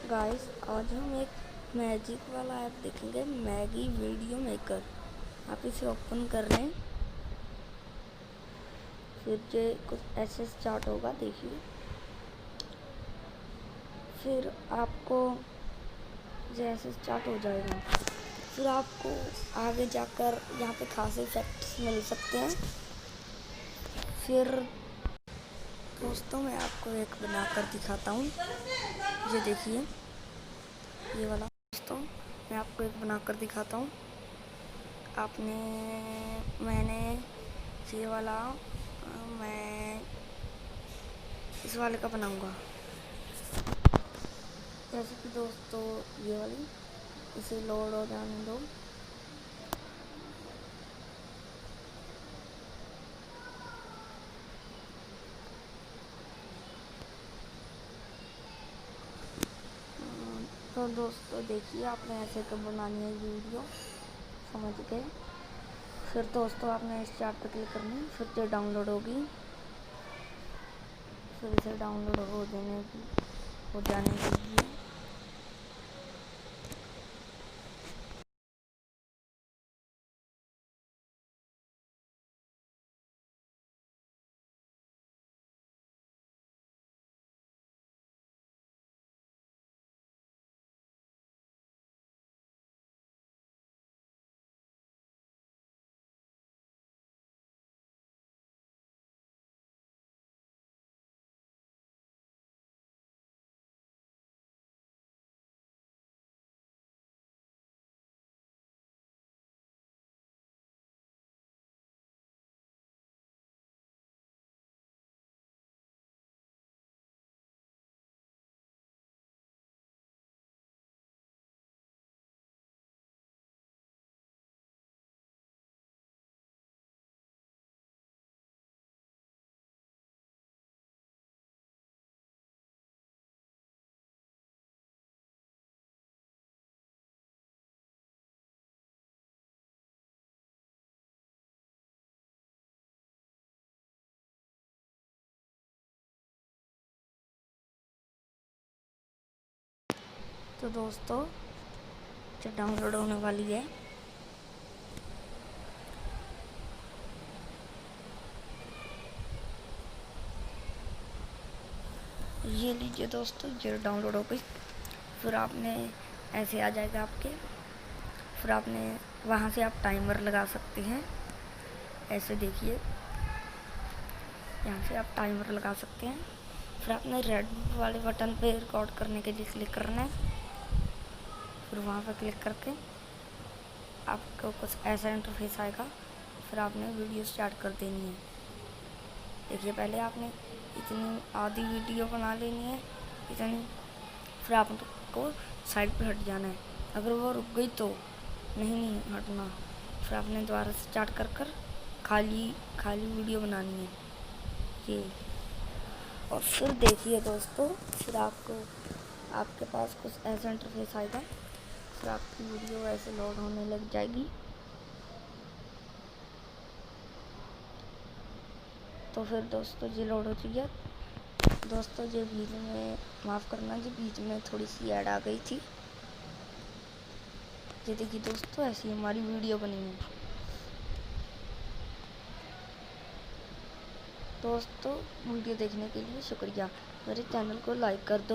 Guys, आज हम एक मैजिक वाला ऐप देखेंगे, मैगी वीडियो मेकर। आप इसे ओपन कर रहे हैं, फिर जो कुछ ऐसे स्टार्ट होगा, देखिए। फिर आपको जैसे स्टार्ट हो जाएगा, फिर आपको आगे जाकर यहाँ पे खासे इफेक्ट्स मिल सकते हैं। फिर दोस्तों, मैं आपको एक बनाकर दिखाता हूँ। ये देखिए, ये वाला। दोस्तों, मैं आपको एक बनाकर दिखाता हूँ। मैंने ये वाला, मैं इस वाले का बनाऊंगा। जैसे कि दोस्तों, ये वाली, इसे लोड हो जाने दो। तो दोस्तों देखिए, आपने ऐसे कब बनानी है वीडियो, समझ गए। फिर दोस्तों, आपने स्टार्ट पर क्लिक करनी, फिर ये डाउनलोड होगी। फिर इसे डाउनलोड हो जाने दीजिए। तो दोस्तों, जो डाउनलोड होने वाली है, ये लीजिए दोस्तों, ये डाउनलोड हो गई। फिर आपने ऐसे आ जाएगा आपके। फिर आपने वहाँ से आप टाइमर लगा सकते हैं। ऐसे देखिए, यहाँ से आप टाइमर लगा सकते हैं। फिर आपने रेड वाले बटन पे रिकॉर्ड करने के लिए क्लिक करना है। फिर वहाँ पर क्लिक करके आपको कुछ ऐसा इंटरफेस आएगा। फिर आपने वीडियो स्टार्ट कर देनी है। देखिए, पहले आपने इतनी आधी वीडियो बना लेनी है, इतनी। फिर आपको साइड पे हट जाना है। अगर वो रुक गई तो नहीं हटना। फिर आपने दोबारा स्टार्ट कर खाली वीडियो बनानी है, ये। और फिर देखिए दोस्तों, फिर आपके पास कुछ ऐसा इंटरफेस आएगा। फिर आपकी वीडियो ऐसे लोड होने लग जाएगी। तो फिर दोस्तों, ये लोड हो चुकी है। दोस्तों, ये बीच में माफ़ करना, ये बीच में थोड़ी सी ऐड आ गई थी। ये देखिए दोस्तों, ऐसी हमारी वीडियो बनी है। दोस्तों, वीडियो देखने के लिए शुक्रिया। मेरे चैनल को लाइक कर दो।